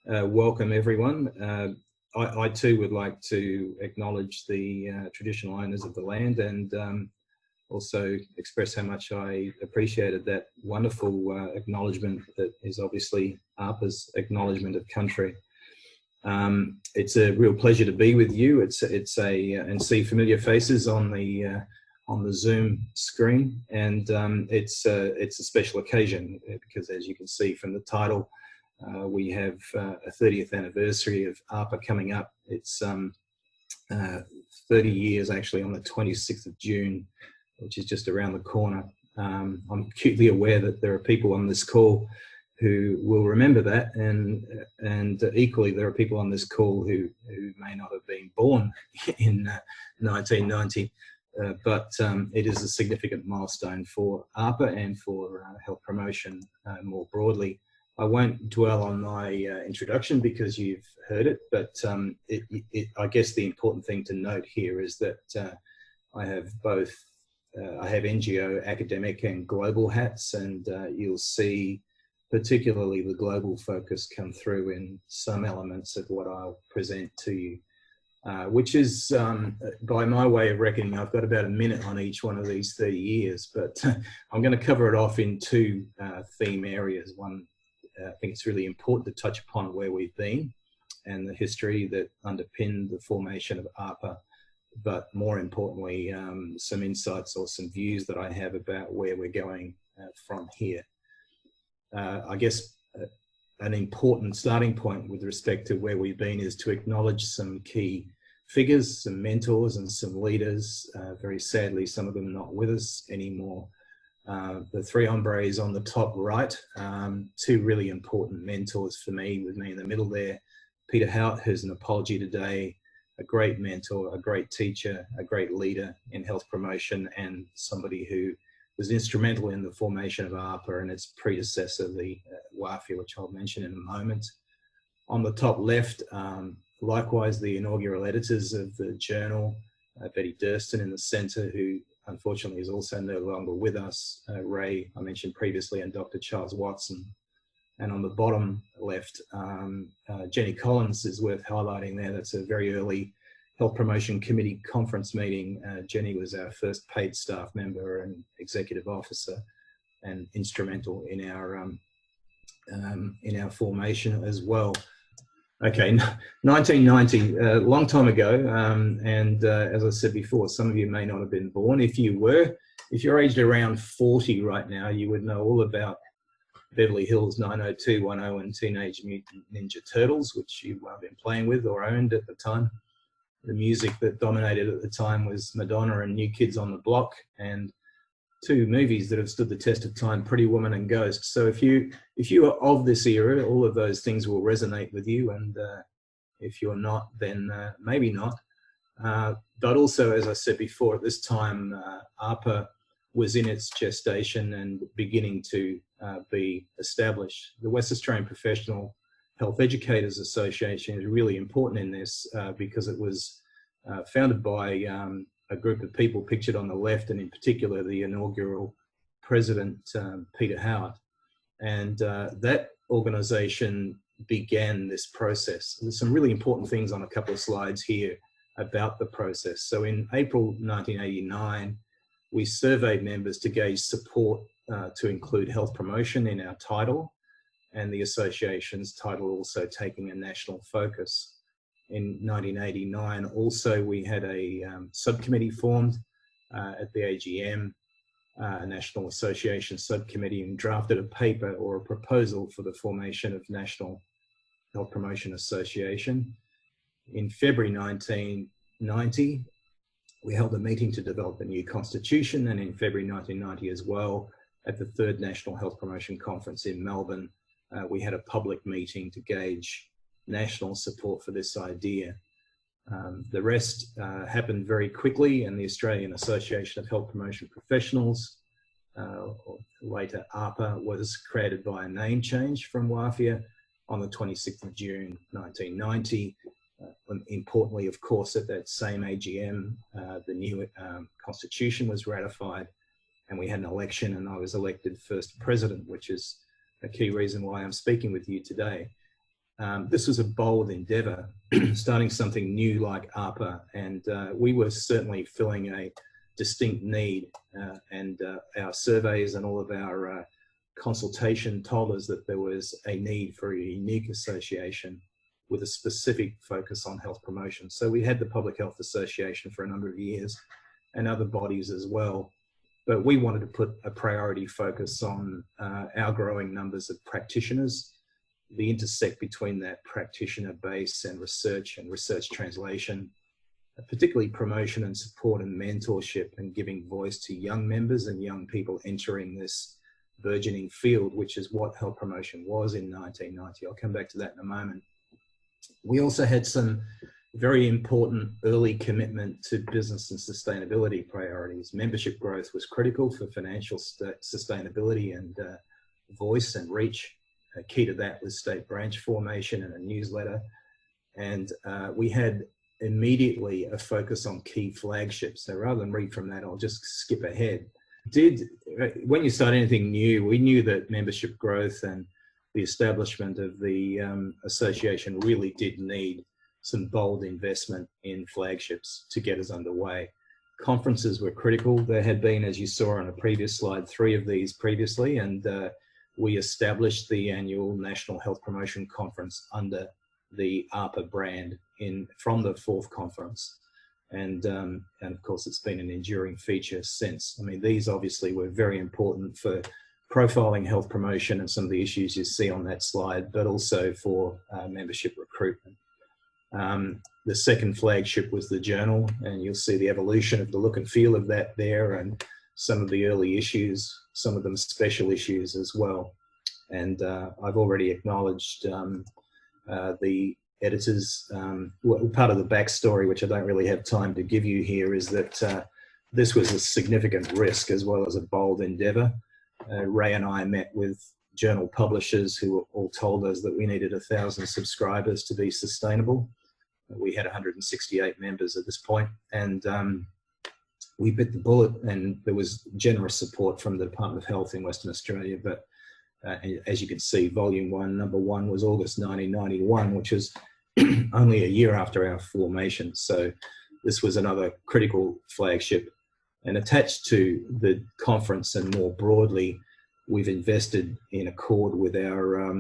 Welcome everyone. I too would like to acknowledge the traditional owners of the land and also express how much I appreciated that wonderful acknowledgement that is obviously ARPA's acknowledgement of country. It's a real pleasure to be with you. And see familiar faces on the Zoom screen, and it's a special occasion because, as you can see from the title, we have a 30th anniversary of ARPA coming up. It's 30 years actually on the 26th of June, which is just around the corner. I'm acutely aware that there are people on this call who will remember that, and equally there are people on this call who may not have been born in 1990, but it is a significant milestone for ARPA and for health promotion more broadly. I won't dwell on my introduction because you've heard it, but I guess the important thing to note here is that I have both, I have NGO, academic and global hats, and you'll see particularly the global focus come through in some elements of what I'll present to you, which is, by my way of reckoning, I've got about a minute on each one of these 30 years, but I'm going to cover it off in two theme areas. One, I think it's really important to touch upon where we've been and the history that underpinned the formation of ARPA, but more importantly, some insights or some views that I have about where we're going from here. I guess an important starting point with respect to where we've been is to acknowledge some key figures, some mentors and some leaders. Very sadly, some of them not with us anymore. The three hombres on the top right, two really important mentors for me, with me in the middle there. Peter Hout, who's an apology today, a great mentor, a great teacher, a great leader in health promotion, and somebody who was instrumental in the formation of ARPA and its predecessor, the WAFIA, which I'll mention in a moment. On the top left, likewise, the inaugural editors of the journal, Betty Durston in the centre, who unfortunately is also no longer with us, Ray, I mentioned previously, and Dr. Charles Watson. And on the bottom left, Jenny Collins is worth highlighting there. That's a very early Health Promotion Committee conference meeting. Jenny was our first paid staff member and executive officer, and instrumental in our formation as well. Okay, 1990, a long time ago, and as I said before, some of you may not have been born. If you were, if you're aged around 40 right now, you would know all about Beverly Hills 90210 and Teenage Mutant Ninja Turtles, which you might have been playing with or owned at the time. The music that dominated at the time was Madonna and New Kids on the Block, and two movies that have stood the test of time, Pretty Woman and Ghost. So if you are of this era, all of those things will resonate with you, and if you're not, then maybe not. But also, as I said before, at this time, ARPA was in its gestation and beginning to be established. The West Australian Professional Health Educators Association is really important in this because it was founded by a group of people pictured on the left, and in particular the inaugural president, Peter Hout. And that organisation began this process. There's some really important things on a couple of slides here about the process. So in April 1989, we surveyed members to gauge support to include health promotion in our title, and the association's title also taking a national focus. In 1989, also, we had a subcommittee formed at the AGM, a National Association subcommittee, and drafted a paper or a proposal for the formation of National Health Promotion Association. In February 1990, we held a meeting to develop a new constitution, and in February 1990 as well, at the third National Health Promotion Conference in Melbourne, we had a public meeting to gauge national support for this idea. The rest happened very quickly, and the Australian Association of Health Promotion Professionals, or later ARPA, was created by a name change from WAFIA on the 26th of June 1990. Importantly, of course, at that same AGM, the new constitution was ratified, and we had an election, and I was elected first president, which is a key reason why I'm speaking with you today. this was a bold endeavour, starting something new like ARPA, and we were certainly filling a distinct need, and our surveys and all of our consultation told us that there was a need for a unique association with a specific focus on health promotion. So we had the Public Health Association for a number of years and other bodies as well, but we wanted to put a priority focus on our growing numbers of practitioners, the intersect between that practitioner base and research translation, particularly promotion and support and mentorship, and giving voice to young members and young people entering this burgeoning field, which is what health promotion was in 1990. I'll come back to that in a moment. We also had some very important early commitment to business and sustainability priorities. Membership growth was critical for financial sustainability and voice and reach. Key to that was state branch formation and a newsletter. And we had immediately a focus on key flagships. So rather than read from that, I'll just skip ahead. When you start anything new, we knew that membership growth and the establishment of the association really did need some bold investment in flagships to get us underway. Conferences were critical. There had been, as you saw on a previous slide, 3 of these previously, and we established the annual National Health Promotion Conference under the ARPA brand from the 4th conference. And of course, it's been an enduring feature since. I mean, these obviously were very important for profiling health promotion and some of the issues you see on that slide, but also for membership recruitment. The second flagship was the journal, and you'll see the evolution of the look and feel of that there, and some of the early issues, some of them special issues as well. And I've already acknowledged the editors. Part of the backstory, which I don't really have time to give you here, is that this was a significant risk as well as a bold endeavour. Ray and I met with journal publishers who all told us that we needed 1,000 subscribers to be sustainable. We had 168 members at this point, and we bit the bullet, and there was generous support from the Department of Health in Western Australia. But as you can see, volume 1, number 1 was August 1991, which is only a year after our formation. So this was another critical flagship. And attached to the conference and more broadly, we've invested in accord with our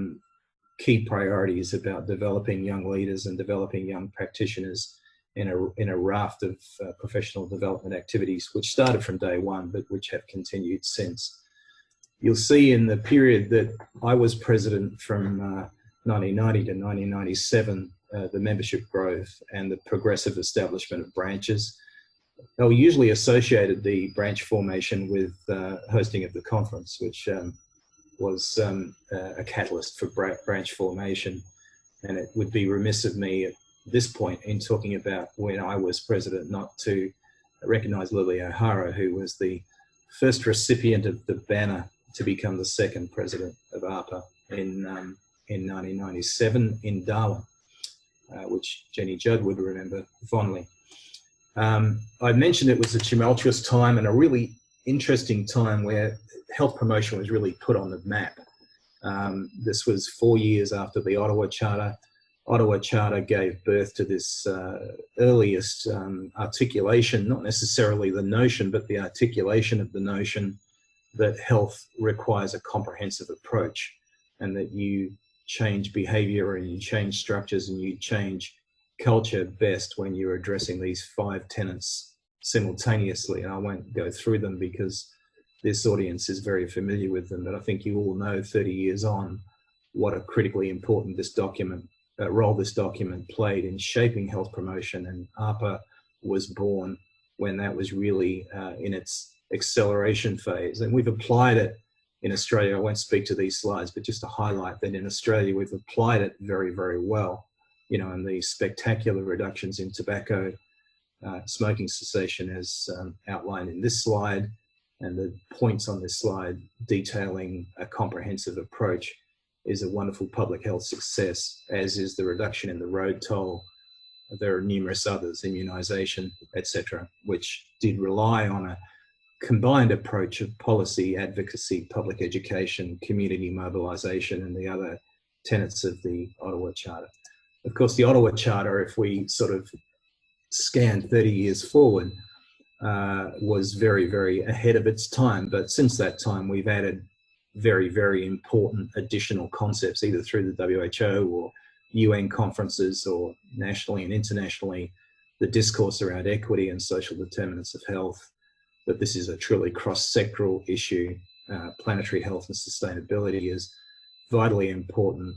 key priorities about developing young leaders and developing young practitioners in a raft of professional development activities, which started from day one, but which have continued since. You'll see in the period that I was president from 1990 to 1997, the membership growth and the progressive establishment of branches. They were usually associated, the branch formation, with hosting of the conference, which was a catalyst for branch formation. And it would be remiss of me at this point in talking about when I was president not to recognise Lily O'Hara, who was the first recipient of the banner to become the 2nd president of ARPA in 1997 in Darwin, which Jenny Judd would remember fondly. I mentioned it was a tumultuous time and a really interesting time where health promotion was really put on the map. This was 4 years after the Ottawa Charter. Ottawa Charter gave birth to this earliest articulation, not necessarily the notion, but the articulation of the notion that health requires a comprehensive approach, and that you change behaviour and you change structures and you change culture best when you're addressing these 5 tenets simultaneously. And I won't go through them because this audience is very familiar with them, but I think you all know 30 years on what a critically important role this document played in shaping health promotion. And ARPA was born when that was really in its acceleration phase. And we've applied it in Australia. I won't speak to these slides, but just to highlight that in Australia, we've applied it very, very well. You know, and the spectacular reductions in tobacco, smoking cessation as outlined in this slide, and the points on this slide detailing a comprehensive approach is a wonderful public health success, as is the reduction in the road toll. There are numerous others, immunisation, etc., which did rely on a combined approach of policy, advocacy, public education, community mobilisation, and the other tenets of the Ottawa Charter. Of course, the Ottawa Charter, if we sort of scan 30 years forward, was very, very ahead of its time. But since that time, we've added very, very important additional concepts, either through the WHO or UN conferences or nationally and internationally, the discourse around equity and social determinants of health, that this is a truly cross-sectoral issue. Planetary health and sustainability is vitally important,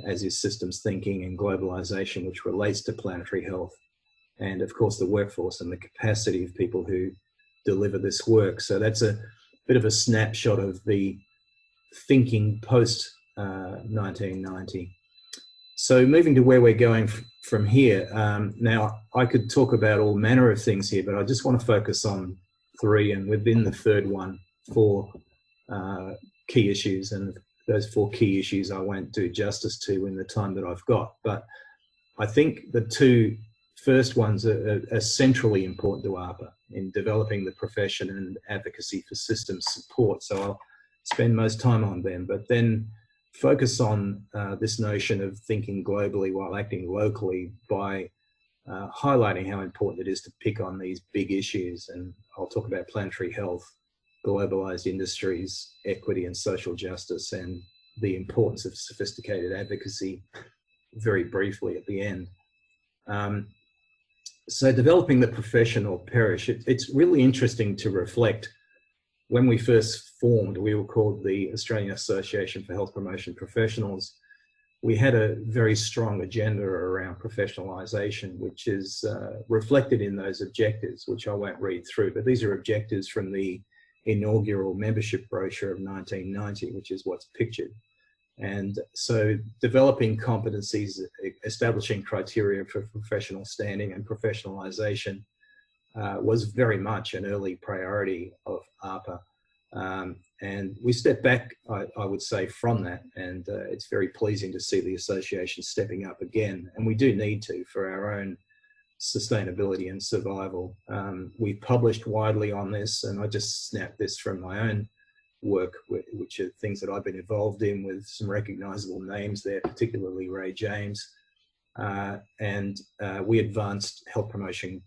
as is systems thinking and globalization, which relates to planetary health. And of course, the workforce and the capacity of people who deliver this work. So that's a bit of a snapshot of the thinking post 1990. So moving to where we're going from here. Now, I could talk about all manner of things here, but I just want to focus on three, and within the third one, four key issues. And those four key issues I won't do justice to in the time that I've got. But I think the two first ones are centrally important to AHRPA in developing the profession and advocacy for systems support. So I'll spend most time on them, but then focus on this notion of thinking globally while acting locally by highlighting how important it is to pick on these big issues. And I'll talk about planetary health, globalized industries, equity and social justice, and the importance of sophisticated advocacy very briefly at the end. So developing the profession or perish, it's really interesting to reflect. When we first formed, we were called the Australian Association for Health Promotion Professionals. We had a very strong agenda around professionalisation, which is reflected in those objectives, which I won't read through, but these are objectives from the inaugural membership brochure of 1990, which is what's pictured. And so developing competencies, establishing criteria for professional standing and professionalisation was very much an early priority of AHRPA. And we stepped back, I would say, from that, and it's very pleasing to see the association stepping up again, and we do need to for our own sustainability and survival. We've published widely on this, and I just snapped this from my own work, which are things that I've been involved in with some recognisable names there, particularly Ray James. And we advanced health promotion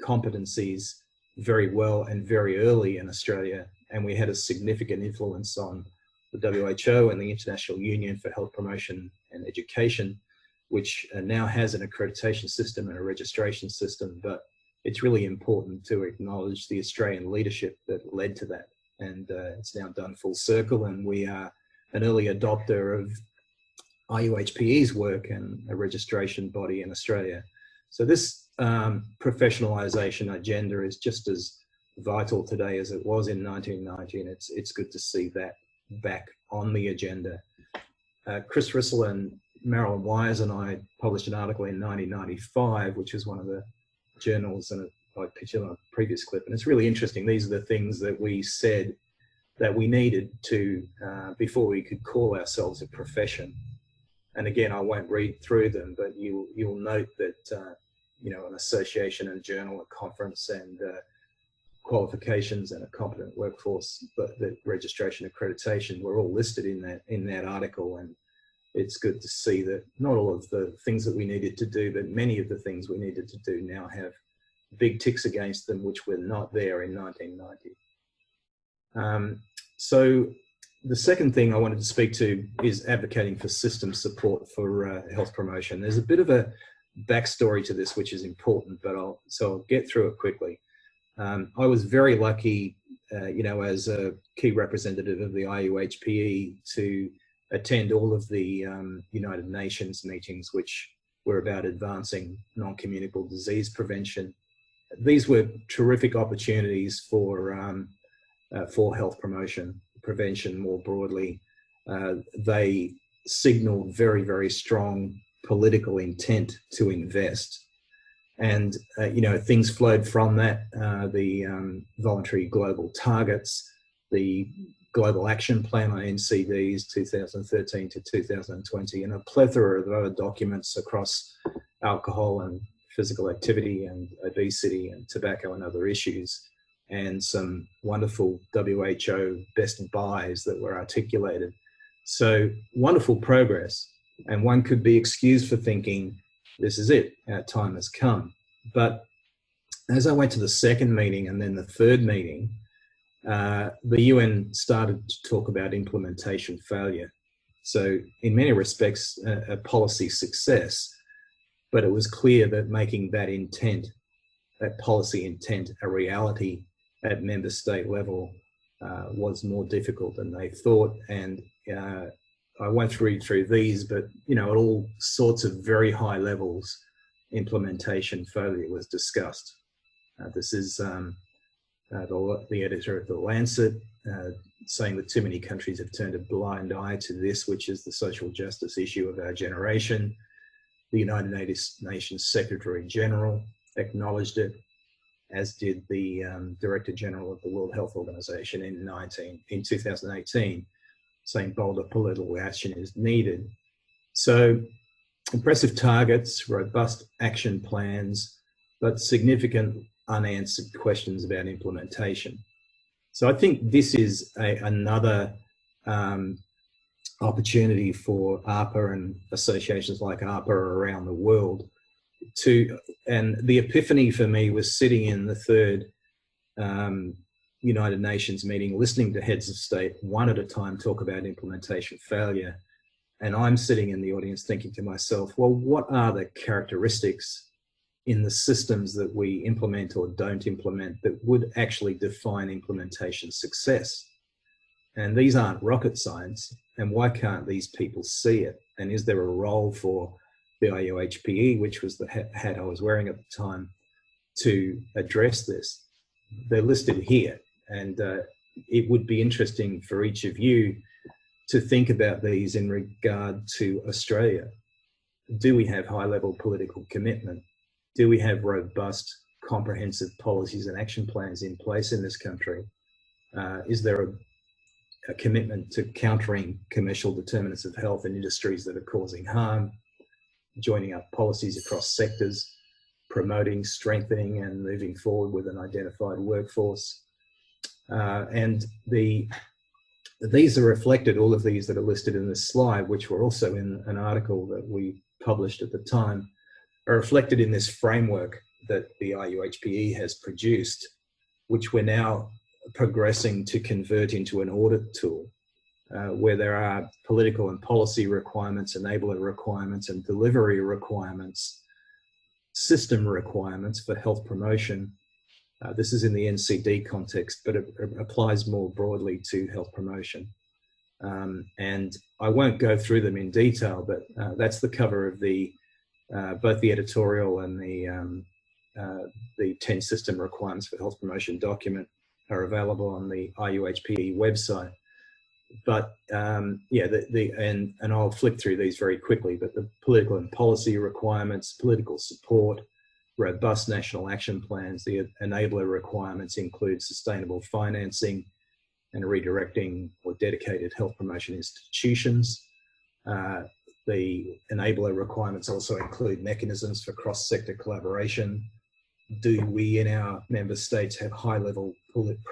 competencies very well and very early in Australia, and we had a significant influence on the WHO and the International Union for Health Promotion and Education, which now has an accreditation system and a registration system, but it's really important to acknowledge the Australian leadership that led to that. And it's now done full circle, and we are an early adopter of IUHPE's work and a registration body in Australia. So this professionalisation agenda is just as vital today as it was in 1990, and it's good to see that back on the agenda. Chris Rissell and Marilyn Wise and I published an article in 1995, which is one of the journals, and I pictured on a previous clip, and it's really interesting. These are the things that we said that we needed to, before we could call ourselves a profession. And again, I won't read through them, but you'll note that, you know, an association and a journal, a conference, and qualifications and a competent workforce, but the registration accreditation were all listed in that article. And it's good to see that not all of the things that we needed to do, but many of the things we needed to do now have big ticks against them, which were not there in 1990. So the second thing I wanted to speak to is advocating for system support for health promotion. There's a bit of a backstory to this, which is important, but I'll get through it quickly. I was very lucky, you know, as a key representative of the IUHPE to attend all of the United Nations meetings, which were about advancing non-communicable disease prevention. These were terrific opportunities for health promotion, prevention more broadly. They signaled very, very strong political intent to invest. And, you know, things flowed from that, the voluntary global targets, the Global Action Plan on NCDs 2013 to 2020, and a plethora of other documents across alcohol and physical activity and obesity and tobacco and other issues, and some wonderful WHO best buys that were articulated. So wonderful progress, and one could be excused for thinking, this is it, our time has come. But as I went to the second meeting and then the third meeting, the UN started to talk about implementation failure. So in many respects, a policy success, but it was clear that making that intent, that policy intent, a reality at member state level was more difficult than they thought. And I won't read through these, but at all sorts of very high levels, implementation failure was discussed. This is the editor of The Lancet saying that too many countries have turned a blind eye to this, which is the social justice issue of our generation. The United Nations Secretary General acknowledged it, as did the Director General of the World Health Organization in 2018, saying bolder political action is needed. So impressive targets, robust action plans, but significant unanswered questions about implementation. So I think this is another opportunity for ARPA and associations like ARPA around the world and the epiphany for me was sitting in the third United Nations meeting, listening to heads of state, one at a time, talk about implementation failure. And I'm sitting in the audience thinking to myself, well, what are the characteristics in the systems that we implement or don't implement that would actually define implementation success? And these aren't rocket science. And why can't these people see it? And is there a role for the IUHPE, which was the hat I was wearing at the time, to address this? They're listed here. And it would be interesting for each of you to think about these in regard to Australia. Do we have high-level political commitment? Do we have robust, comprehensive policies and action plans in place in this country? Is there a commitment to countering commercial determinants of health in industries that are causing harm, joining up policies across sectors, promoting, strengthening, and moving forward with an identified workforce? And these are reflected, all of these that are listed in this slide, which were also in an article that we published at the time, are reflected in this framework that the IUHPE has produced, which we're now progressing to convert into an audit tool, where there are political and policy requirements, enabler requirements, and delivery requirements, system requirements for health promotion. This is in the NCD context, but it applies more broadly to health promotion. And I won't go through them in detail, but that's the cover of both the editorial and the 10 system requirements for health promotion document are available on the IUHPE website. But yeah, and I'll flick through these very quickly, but the political and policy requirements, political support, robust national action plans, the enabler requirements include sustainable financing and redirecting or dedicated health promotion institutions. The enabler requirements also include mechanisms for cross-sector collaboration. Do we in our member states have high-level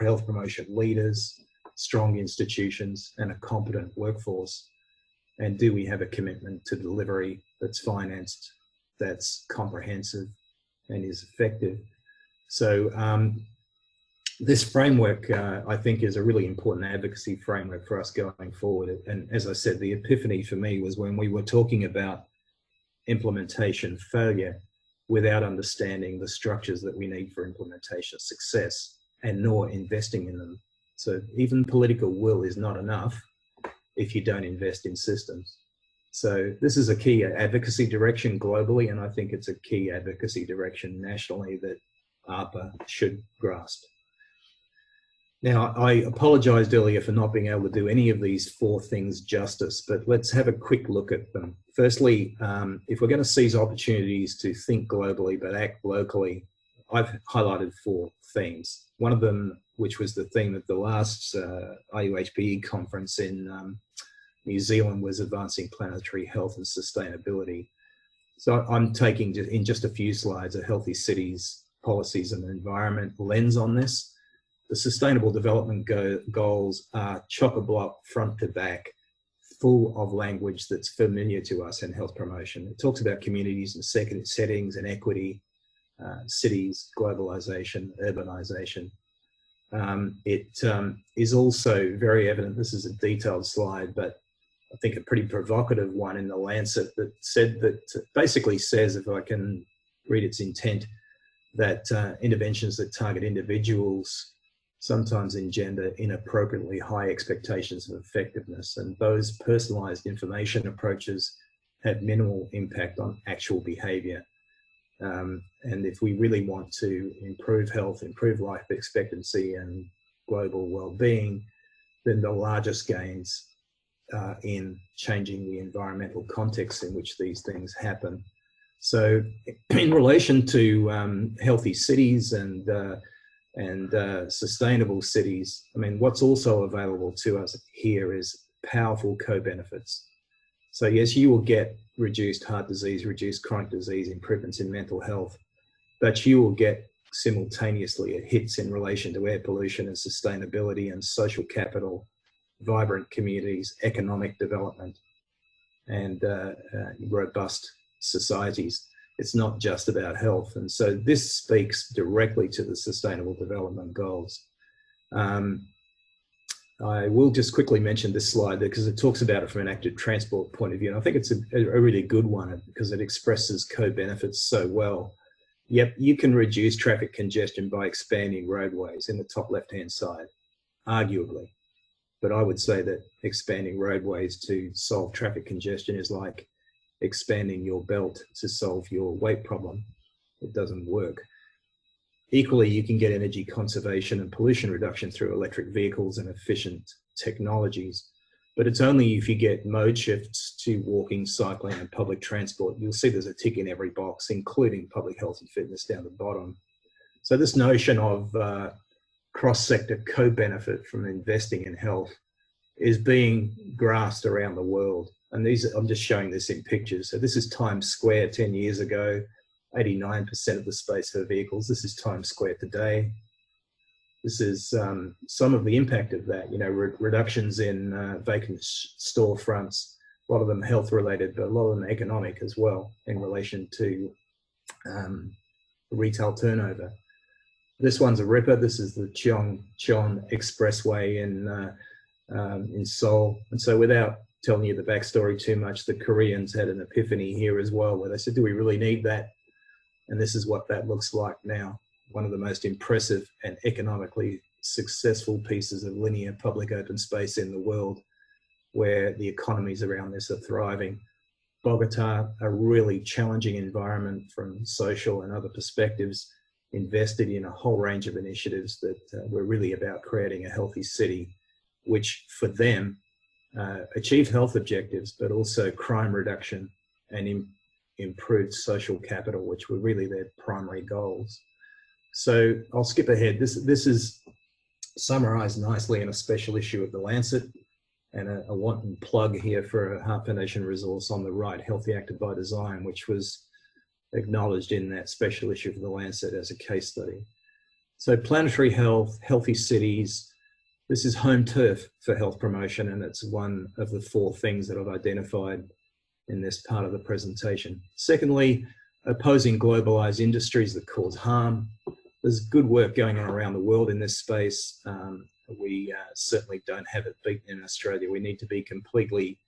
health promotion leaders, strong institutions, and a competent workforce? And do we have a commitment to delivery that's financed, that's comprehensive, and is effective? So this framework, I think, is a really important advocacy framework for us going forward. And as I said, the epiphany for me was when we were talking about implementation failure without understanding the structures that we need for implementation success and nor investing in them. So even political will is not enough if you don't invest in systems. So this is a key advocacy direction globally, and I think it's a key advocacy direction nationally that ARPA should grasp. Now, I apologized earlier for not being able to do any of these four things justice, but let's have a quick look at them. Firstly, if we're going to seize opportunities to think globally but act locally, I've highlighted four themes. One of them, which was the theme of the last IUHPE conference in New Zealand, was advancing planetary health and sustainability. So I'm taking in just a few slides a healthy cities, policies and environment lens on this. The Sustainable Development Goals are chock-a-block front to back full of language that's familiar to us in health promotion. It talks about communities and second settings and equity, cities, globalization, urbanization. It is also very evident, this is a detailed slide, but I think a pretty provocative one in the Lancet that said that, basically says, if I can read its intent, that interventions that target individuals sometimes engender inappropriately high expectations of effectiveness, and those personalized information approaches have minimal impact on actual behavior. And if we really want to improve health, improve life expectancy and global well-being, then the largest gains are in changing the environmental context in which these things happen. So in relation to healthy cities and sustainable cities, I mean, what's also available to us here is powerful co-benefits. So yes, you will get reduced heart disease, reduced chronic disease, improvements in mental health, but you will get simultaneously hits in relation to air pollution and sustainability and social capital, vibrant communities, economic development, and robust societies. It's not just about health. And so this speaks directly to the Sustainable Development Goals. I will just quickly mention this slide because it talks about it from an active transport point of view. And I think it's a really good one because it expresses co-benefits so well. Yep, you can reduce traffic congestion by expanding roadways in the top left-hand side, arguably. But I would say that expanding roadways to solve traffic congestion is like expanding your belt to solve your weight problem. It doesn't work. Equally, you can get energy conservation and pollution reduction through electric vehicles and efficient technologies. But it's only if you get mode shifts to walking, cycling, and public transport. You'll see there's a tick in every box, including public health and fitness down the bottom. So this notion of cross-sector co-benefit from investing in health is being grasped around the world. And I'm just showing this in pictures. So this is Times Square 10 years ago, 89% of the space for vehicles. This is Times Square today. This is some of the impact of that, you know, reductions in vacant storefronts, a lot of them health related, but a lot of them economic as well in relation to retail turnover. This one's a ripper. This is the Cheoncheon Expressway in Seoul. And so without telling you the backstory too much, the Koreans had an epiphany here as well, where they said, do we really need that? And this is what that looks like now. One of the most impressive and economically successful pieces of linear public open space in the world, where the economies around this are thriving. Bogota, a really challenging environment from social and other perspectives, invested in a whole range of initiatives that were really about creating a healthy city, which for them achieved health objectives, but also crime reduction and improved social capital, which were really their primary goals. So I'll skip ahead. This is summarized nicely in a special issue of The Lancet, and a wanton plug here for a Heart Foundation resource on the right, Healthy Active by Design, which was acknowledged in that special issue of The Lancet as a case study. So planetary health, healthy cities, this is home turf for health promotion, and it's one of the 4 things that I've identified in this part of the presentation. Secondly, opposing globalized industries that cause harm. There's good work going on around the world in this space. We certainly don't have it beaten in Australia. We need to be completely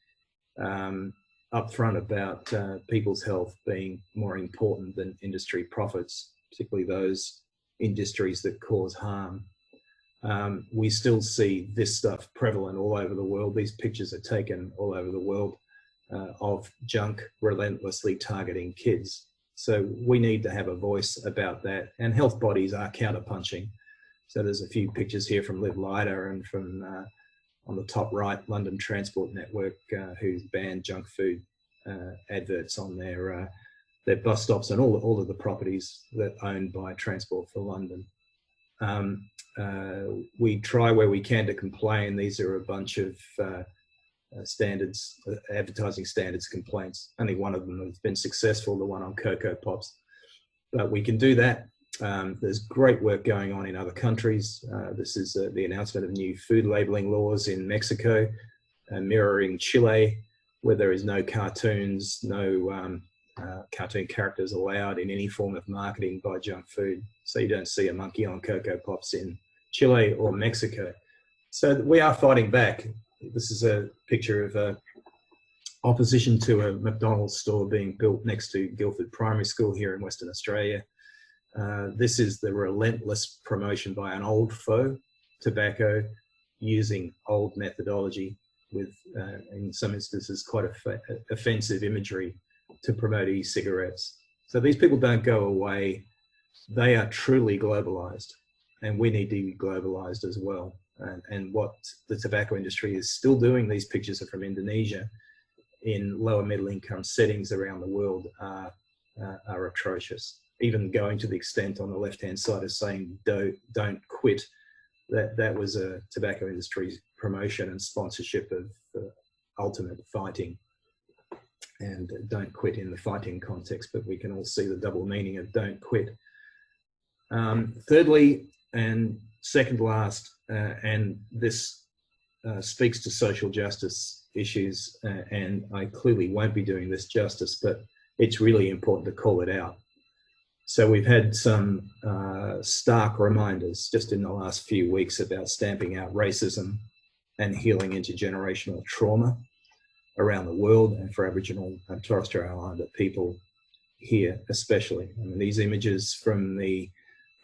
upfront about people's health being more important than industry profits, particularly those industries that cause harm. We still see this stuff prevalent all over the world. These pictures are taken all over the world of junk relentlessly targeting kids. So we need to have a voice about that, and health bodies are counterpunching. So there's a few pictures here from Live Lighter and from on the top right, London Transport Network, who's banned junk food adverts on their bus stops and all of the properties that are owned by Transport for London. We try where we can to complain. These are a bunch of standards, advertising standards complaints. Only one of them has been successful, the one on Cocoa Pops. But we can do that. There's great work going on in other countries. This is the announcement of new food labeling laws in Mexico. mirroring Chile, where there is no cartoons, no cartoon characters allowed in any form of marketing by junk food. So you don't see a monkey on Cocoa Pops in Chile or Mexico. So we are fighting back. This is a picture of opposition to a McDonald's store being built next to Guildford Primary School here in Western Australia. This is the relentless promotion by an old foe, tobacco, using old methodology with, in some instances, quite offensive imagery to promote e-cigarettes. So these people don't go away. They are truly globalized, and we need to be globalized as well. And what the tobacco industry is still doing, these pictures are from Indonesia, in lower middle income settings around the world are atrocious. Even going to the extent on the left-hand side of saying don't quit. That was a tobacco industry promotion and sponsorship of ultimate fighting, and don't quit in the fighting context, but we can all see the double meaning of don't quit. Thirdly, and second last, and this speaks to social justice issues, and I clearly won't be doing this justice, but it's really important to call it out. So we've had some stark reminders just in the last few weeks about stamping out racism and healing intergenerational trauma around the world, and for Aboriginal and Torres Strait Islander people here especially. I mean, these images from the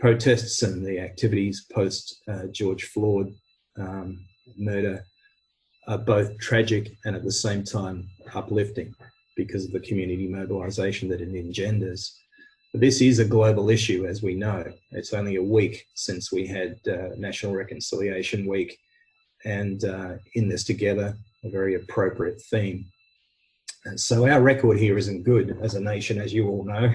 protests and the activities post George Floyd murder are both tragic and at the same time uplifting because of the community mobilisation that it engenders. But this is a global issue, as we know. It's only a week since we had National Reconciliation Week, and in this together, a very appropriate theme. And so our record here isn't good as a nation, as you all know.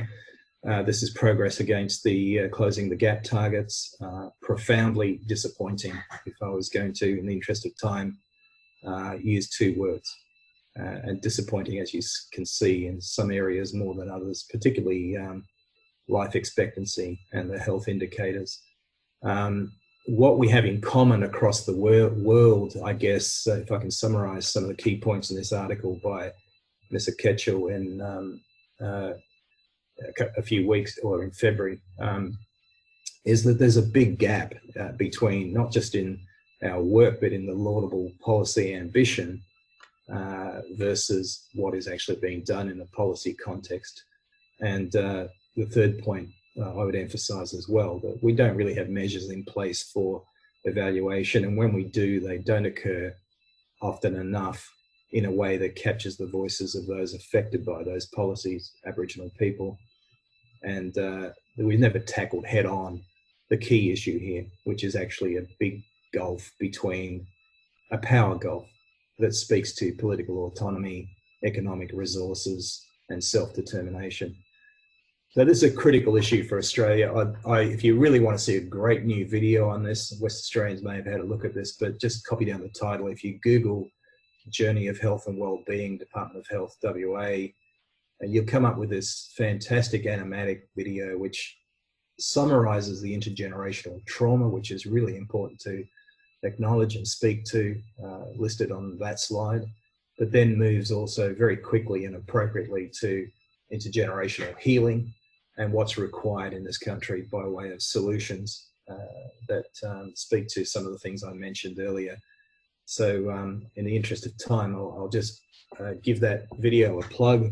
This is progress against the closing the gap targets, profoundly disappointing. If I was going to, in the interest of time, use two words, and disappointing, as you can see, in some areas more than others, particularly life expectancy and the health indicators. What we have in common across the world, I guess, if I can summarize some of the key points in this article by Mr. Ketchell in a few weeks, or in February, is that there's a big gap between not just in our work, but in the laudable policy ambition versus what is actually being done in a policy context. And the third point I would emphasize as well, that we don't really have measures in place for evaluation. And when we do, they don't occur often enough in a way that captures the voices of those affected by those policies, Aboriginal people. And we've never tackled head on the key issue here, which is actually a big gulf between a power gulf that speaks to political autonomy, economic resources, and self-determination. So this is a critical issue for Australia. If you really want to see a great new video on this, West Australians may have had a look at this, but just copy down the title. If you Google Journey of Health and Wellbeing, Department of Health, WA, and you'll come up with this fantastic animatic video which summarizes the intergenerational trauma, which is really important to acknowledge and speak to, listed on that slide, but then moves also very quickly and appropriately to intergenerational healing and what's required in this country by way of solutions that speak to some of the things I mentioned earlier. So in the interest of time, I'll just give that video a plug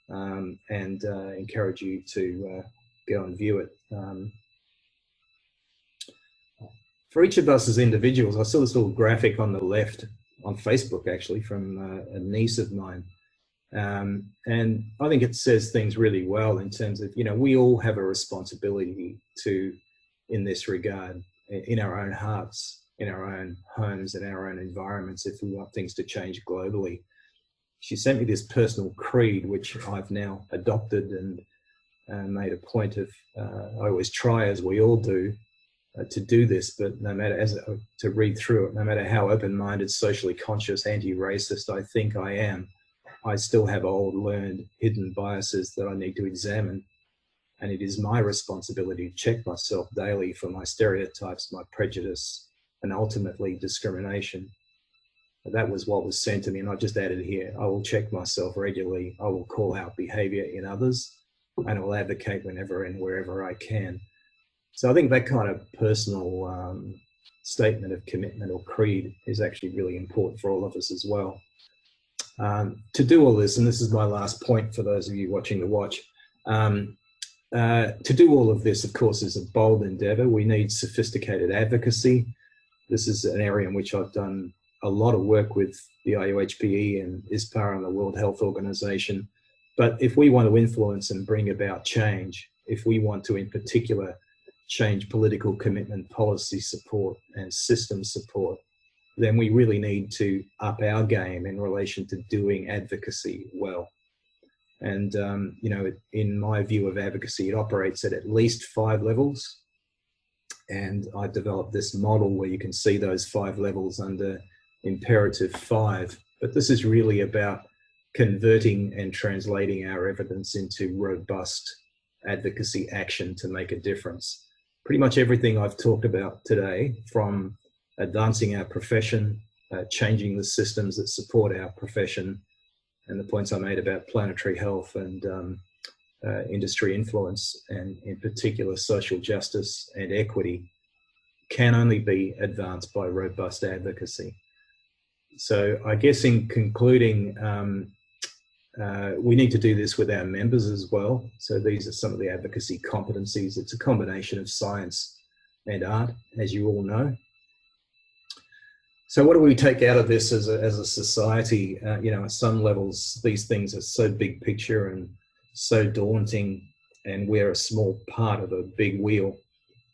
and encourage you to go and view it. For each of us as individuals, I saw this little graphic on the left on Facebook, actually, from a niece of mine. And I think it says things really well in terms of, you know, we all have a responsibility to, in this regard, in our own hearts, in our own homes, in our own environments, if we want things to change globally. She sent me this personal creed, which I've now adopted and made a point of, I always try, as we all do, to do this, but no matter, to read through it, no matter how open-minded, socially conscious, anti-racist I think I am, I still have old, learned, hidden biases that I need to examine. And it is my responsibility to check myself daily for my stereotypes, my prejudice, and ultimately discrimination. That was what was sent to me, and I just added here, I will check myself regularly, I will call out behaviour in others, and I will advocate whenever and wherever I can. So I think that kind of personal statement of commitment or creed is actually really important for all of us as well. To do all this, and this is my last point for those of you watching the watch, to do all of this, of course, is a bold endeavour. We need sophisticated advocacy. This is an area in which I've done a lot of work with the IUHPE and ISPAR and the World Health Organization. But if we want to influence and bring about change, if we want to, in particular, change political commitment, policy support, and system support, then we really need to up our game in relation to doing advocacy well. And, you know, in my view of advocacy, it operates at least 5 levels. And I developed this model where you can see those 5 levels under imperative 5. But this is really about converting and translating our evidence into robust advocacy action to make a difference. Pretty much everything I've talked about today, from advancing our profession, changing the systems that support our profession, and the points I made about planetary health and industry influence, and in particular social justice and equity, can only be advanced by robust advocacy. So I guess in concluding, we need to do this with our members as well. So these are some of the advocacy competencies. It's a combination of science and art, as you all know. So what do we take out of this as a society? You know, at some levels, these things are so big picture and so daunting, and we're a small part of a big wheel,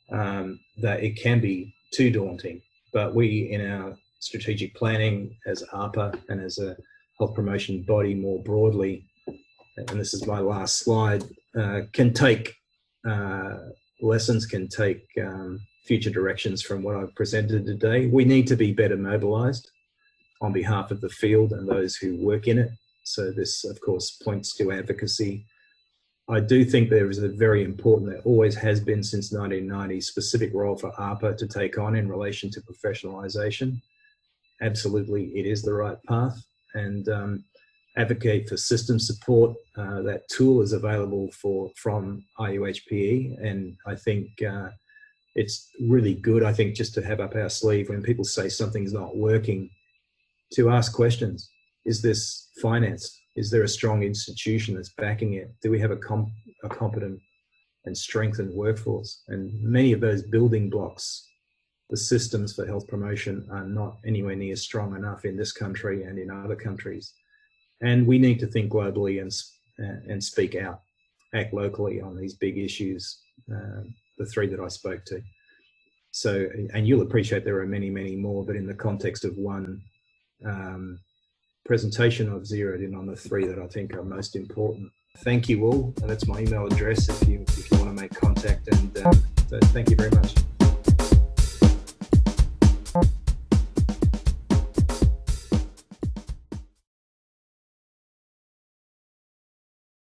that it can be too daunting. But we, in our strategic planning as AHPA and as a health promotion body more broadly, and this is my last slide, can take lessons, can take future directions from what I've presented today. We need to be better mobilised on behalf of the field and those who work in it. So this, of course, points to advocacy. I do think there is a very important, there always has been since 1990, specific role for AHPA to take on in relation to professionalisation. Absolutely, it is the right path. And advocate for system support. That tool is available from IUHPE, and I think it's really good, I think, just to have up our sleeve when people say something's not working, to ask questions. Is this financed? Is there a strong institution that's backing it? Do we have a competent and strengthened workforce? And many of those building blocks, the systems for health promotion, are not anywhere near strong enough in this country and in other countries. And we need to think globally and speak out, act locally on these big issues, the 3 that I spoke to. So, and you'll appreciate there are many, many more, but in the context of one presentation, I've zeroed in on the 3 that I think are most important. Thank you all. That's my email address if you want to make contact, and thank you very much.